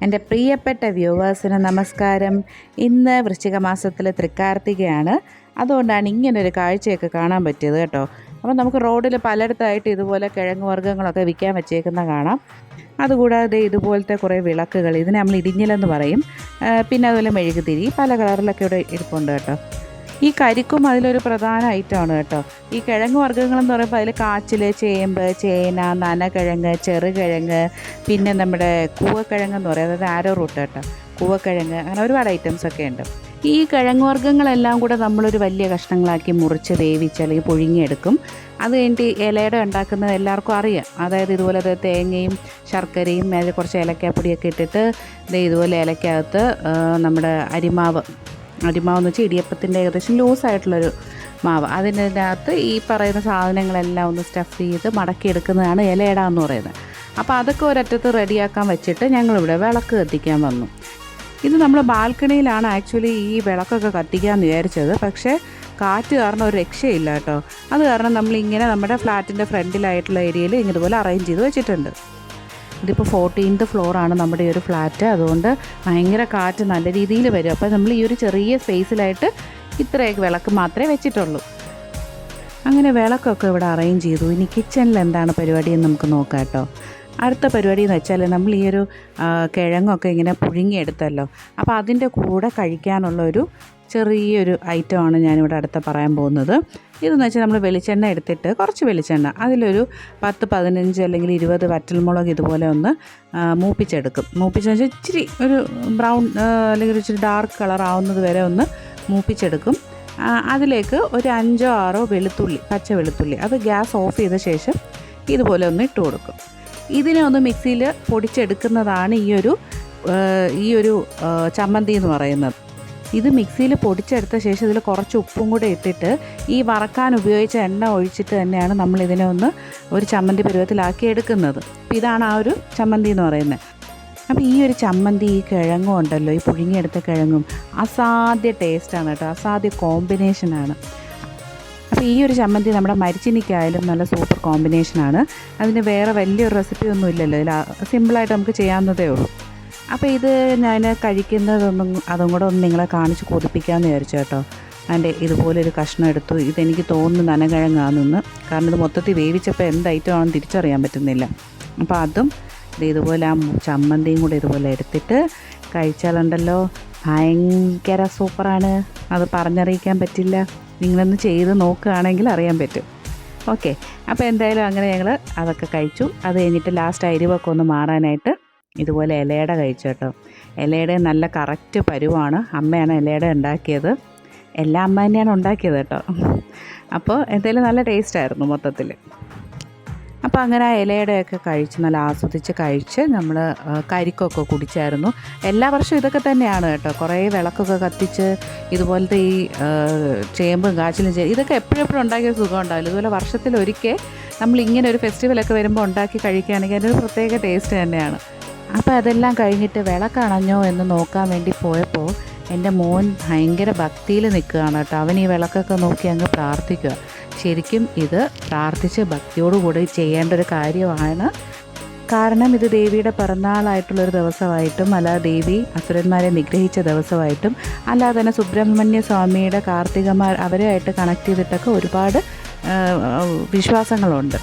എൻ്റെ പ്രിയപ്പെട്ട വ്യൂവേഴ്സിന് നമസ്കാരം. ഇന്ന് വൃശ്ചിക മാസത്തിലെ തൃക്കാർത്തികയാണ്. അതുകൊണ്ടാണ് ഇങ്ങനൊരു കാഴ്ചയൊക്കെ കാണാൻ പറ്റിയത് കേട്ടോ. അപ്പോൾ നമുക്ക് റോഡിൽ പലയിടത്തായിട്ട് ഇതുപോലെ കിഴങ്ങ് വർഗ്ഗങ്ങളൊക്കെ വിൽക്കാൻ വെച്ചേക്കുന്ന കാണാം. അതുകൂടാതെ ഇതുപോലത്തെ കുറേ വിളക്കുകൾ, ഇതിനെ നമ്മൾ ഇടിഞ്ഞിലെന്ന് പറയും. പിന്നെ അതുപോലെ മെഴുകുതിരി പല കളറിലൊക്കെ ഇവിടെ ഇരിപ്പുണ്ട് കേട്ടോ. ഈ കരിക്കും അതിലൊരു പ്രധാന ഐറ്റമാണ് കേട്ടോ. ഈ കിഴങ്ങ് വർഗ്ഗങ്ങളെന്ന് പറയുമ്പോൾ അതിൽ കാച്ചിൽ, ചേമ്പ്, ചേന, നനക്കിഴങ്ങ്, ചെറുകിഴങ്ങ്, പിന്നെ നമ്മുടെ കൂവക്കിഴങ്ങെന്ന് പറയും, അതായത് ആരോ റൂട്ട് കേട്ടോ, കൂവക്കിഴങ്ങ്, അങ്ങനെ ഒരുപാട് ഐറ്റംസൊക്കെ ഉണ്ട്. ഈ കിഴങ്ങ് വർഗ്ഗങ്ങളെല്ലാം കൂടെ നമ്മളൊരു വലിയ കഷ്ണങ്ങളാക്കി മുറിച്ച് വേവിച്ച് അല്ലെങ്കിൽ പുഴുങ്ങിയെടുക്കും. അത് കഴിഞ്ഞിട്ട് ഇലയുടെ ഉണ്ടാക്കുന്നത് എല്ലാവർക്കും അറിയാം. അതായത് ഇതുപോലെ തേങ്ങയും ശർക്കരയും കുറച്ച് ഏലക്കാപ്പൊടിയൊക്കെ ഇട്ടിട്ട് ഇതുപോലെ ഇലക്കകത്ത് നമ്മുടെ അരിമാവെന്ന് വെച്ചാൽ ഇടിയപ്പത്തിൻ്റെ ഏകദേശം ലൂസായിട്ടുള്ളൊരു മാവ്, അതിനകത്ത് ഈ പറയുന്ന സാധനങ്ങളെല്ലാം ഒന്ന് സ്റ്റഫ് ചെയ്ത് മടക്കിയെടുക്കുന്നതാണ് ഇലയിട എന്ന് പറയുന്നത്. അപ്പോൾ അതൊക്കെ ഒരറ്റത്ത് റെഡിയാക്കാൻ വെച്ചിട്ട് ഞങ്ങളിവിടെ വിളക്ക് കത്തിക്കാൻ വന്നു. ഇത് നമ്മൾ ബാൽക്കണിയിലാണ് ആക്ച്വലി ഈ വിളക്കൊക്കെ കത്തിക്കാമെന്ന് വിചാരിച്ചത്. പക്ഷേ കാറ്റ് കാരണം ഒരു രക്ഷയില്ല കേട്ടോ. അത് കാരണം നമ്മളിങ്ങനെ നമ്മുടെ ഫ്ലാറ്റിൻ്റെ ഫ്രണ്ടിലായിട്ടുള്ള ഏരിയയിൽ ഇതുപോലെ അറേഞ്ച് ചെയ്ത് വെച്ചിട്ടുണ്ട്. ഇതിപ്പോൾ 14th ഫ്ലോറാണ് നമ്മുടെ ഈ ഒരു ഫ്ലാറ്റ്. അതുകൊണ്ട് ഭയങ്കര കാറ്റ് നല്ല രീതിയിൽ വരും. അപ്പോൾ നമ്മൾ ഈ ഒരു ചെറിയ സ്പേസിലായിട്ട് ഇത്രയൊക്കെ വിളക്ക് മാത്രമേ വെച്ചിട്ടുള്ളൂ. അങ്ങനെ വിളക്കൊക്കെ ഇവിടെ അറേഞ്ച് ചെയ്തു. ഇനി കിച്ചണിൽ എന്താണ് പരിപാടിയെന്ന് നമുക്ക് നോക്കാം കേട്ടോ. അടുത്ത പരിപാടി എന്ന് വെച്ചാൽ നമ്മൾ ഈ ഒരു കിഴങ്ങൊക്കെ ഇങ്ങനെ പുഴുങ്ങിയെടുത്തല്ലോ, അപ്പോൾ അതിൻ്റെ കൂടെ കഴിക്കാനുള്ളൊരു ചെറിയൊരു ഐറ്റമാണ് ഞാനിവിടെ അടുത്ത പറയാൻ പോകുന്നത്. ഇതെന്ന് വെച്ചാൽ നമ്മൾ വെളിച്ചെണ്ണ എടുത്തിട്ട്, കുറച്ച് വെളിച്ചെണ്ണ, അതിലൊരു 10-15 അല്ലെങ്കിൽ 20 വറ്റൽമുളക് ഇതുപോലെ ഒന്ന് മൂപ്പിച്ചെടുക്കും. മൂപ്പിച്ചെന്ന് വെച്ചാൽ ഇച്ചിരി ഒരു ബ്രൗൺ അല്ലെങ്കിൽ ഒരു ഇച്ചിരി ഡാർക്ക് കളർ ആവുന്നത് വരെ ഒന്ന് മൂപ്പിച്ചെടുക്കും. അതിലേക്ക് ഒരു 5-6 വെളുത്തുള്ളി, പച്ച വെളുത്തുള്ളി, അത് ഗ്യാസ് ഓഫ് ചെയ്ത ശേഷം ഇതുപോലെ ഒന്ന് ഇട്ട് കൊടുക്കും. ഇതിനെ ഒന്ന് മിക്സിയിൽ പൊടിച്ചെടുക്കുന്നതാണ് ഈ ഒരു ചമ്മന്തി എന്ന് പറയുന്നത്. ഇത് മിക്സിയിൽ പൊടിച്ചെടുത്ത ശേഷം ഇതിൽ കുറച്ച് ഉപ്പും കൂടെ ഇട്ടിട്ട് ഈ വറക്കാൻ ഉപയോഗിച്ച എണ്ണ ഒഴിച്ചിട്ട് തന്നെയാണ് നമ്മൾ ഇതിനെ ഒന്ന് ഒരു ചമ്മന്തി പരുവത്തിലാക്കി എടുക്കുന്നത്. അപ്പോൾ ഇതാണ് ആ ഒരു ചമ്മന്തി എന്ന് പറയുന്നത്. അപ്പോൾ ഈ ഒരു ചമ്മന്തി, ഈ കിഴങ്ങും ഉണ്ടല്ലോ, ഈ പുഴുങ്ങിയെടുത്ത കിഴങ്ങും അസാധ്യ ടേസ്റ്റാണ് കേട്ടോ, അസാധ്യ കോമ്പിനേഷനാണ്. അപ്പോൾ ഈ ഒരു ചമ്മന്തി നമ്മുടെ മരിച്ചിനിക്കായാലും നല്ല സൂപ്പർ കോമ്പിനേഷനാണ്. അതിന് വേറെ വലിയൊരു റെസിപ്പി ഒന്നും ഇല്ലല്ലോ, ഇതിൽ സിമ്പിളായിട്ട് നമുക്ക് ചെയ്യാവുന്നതേ ഉള്ളൂ. അപ്പോൾ ഇത് ഞാൻ അതും കൂടെ ഒന്ന് നിങ്ങളെ കാണിച്ച് കൊതിപ്പിക്കാമെന്ന് വിചാരിച്ചു കേട്ടോ. അതിൻ്റെ ഇതുപോലൊരു കഷ്ണം എടുത്തു. ഇതെനിക്ക് തോന്നുന്നു നനകിഴങ്ങാണെന്ന്, കാരണം ഇത് മൊത്തത്തിൽ വേവിച്ചപ്പോൾ എന്ത് ഐറ്റം ആണെന്ന് തിരിച്ചറിയാൻ പറ്റുന്നില്ല. അപ്പോൾ അതും ഇതുപോലെ ആ ചമ്മന്തിയും കൂടെ ഇതുപോലെ എടുത്തിട്ട് കഴിച്ചാലുണ്ടല്ലോ ഭയങ്കര സൂപ്പറാണ്. അത് പറഞ്ഞറിയിക്കാൻ പറ്റില്ല. നിങ്ങളൊന്ന് ചെയ്ത് നോക്കുകയാണെങ്കിൽ അറിയാൻ പറ്റും. ഓക്കെ, അപ്പോൾ എന്തായാലും അങ്ങനെ ഞങ്ങൾ അതൊക്കെ കഴിച്ചു. അത് കഴിഞ്ഞിട്ട് ലാസ്റ്റ് അരിവൊക്കെ ഒന്ന് മാറാനായിട്ട് ഇതുപോലെ ഇലയുടെ കഴിച്ചു കേട്ടോ. ഇലയുടെ നല്ല കറക്റ്റ് പരുവാണ്. അമ്മയാണ് ഇലയുടെ ഉണ്ടാക്കിയത്. എല്ലാം അമ്മ തന്നെയാണ് ഉണ്ടാക്കിയത് കേട്ടോ. അപ്പോൾ എന്തായാലും നല്ല ടേസ്റ്റായിരുന്നു മൊത്തത്തിൽ. അപ്പോൾ അങ്ങനെ ആ ഇലയുടെയൊക്കെ കഴിച്ച് നല്ല ആസ്വദിച്ച് കഴിച്ച് നമ്മൾ കരിക്കൊക്കെ കുടിച്ചായിരുന്നു. എല്ലാ വർഷവും ഇതൊക്കെ തന്നെയാണ് കേട്ടോ. കുറേ വിളക്കൊക്കെ കത്തിച്ച് ഇതുപോലത്തെ ഈ ചേമ്പും കാച്ചിലും ഇതൊക്കെ എപ്പോഴെപ്പോഴും ഉണ്ടാക്കിയ സുഖം ഉണ്ടാവില്ല. ഇതുപോലെ വർഷത്തിലൊരിക്കൽ നമ്മളിങ്ങനെ ഒരു ഫെസ്റ്റിവലൊക്കെ വരുമ്പോൾ ഉണ്ടാക്കി കഴിക്കുകയാണെങ്കിൽ അതിനൊരു പ്രത്യേക ടേസ്റ്റ് തന്നെയാണ്. അപ്പോൾ അതെല്ലാം കഴിഞ്ഞിട്ട് വിളക്കണഞ്ഞോ എന്ന് നോക്കാൻ വേണ്ടി പോയപ്പോൾ എൻ്റെ മോൻ ഭയങ്കര ഭക്തിയിൽ നിൽക്കുകയാണ് കേട്ടോ. അവൻ ഈ വിളക്കൊക്കെ നോക്കി അങ്ങ് പ്രാർത്ഥിക്കുക. ശരിക്കും ഇത് പ്രാർത്ഥിച്ച് ഭക്തിയോടുകൂടി ചെയ്യേണ്ട ഒരു കാര്യമാണ്. കാരണം ഇത് ദേവിയുടെ പിറന്നാളായിട്ടുള്ളൊരു ദിവസമായിട്ടും, അല്ലാതെ ദേവി അസുരന്മാരെ നിഗ്രഹിച്ച ദിവസമായിട്ടും, അല്ലാതെ തന്നെ സുബ്രഹ്മണ്യ സ്വാമിയുടെ കാർത്തികമാർ അവരുമായിട്ട് കണക്ട് ചെയ്തിട്ടൊക്കെ ഒരുപാട് വിശ്വാസങ്ങളുണ്ട്.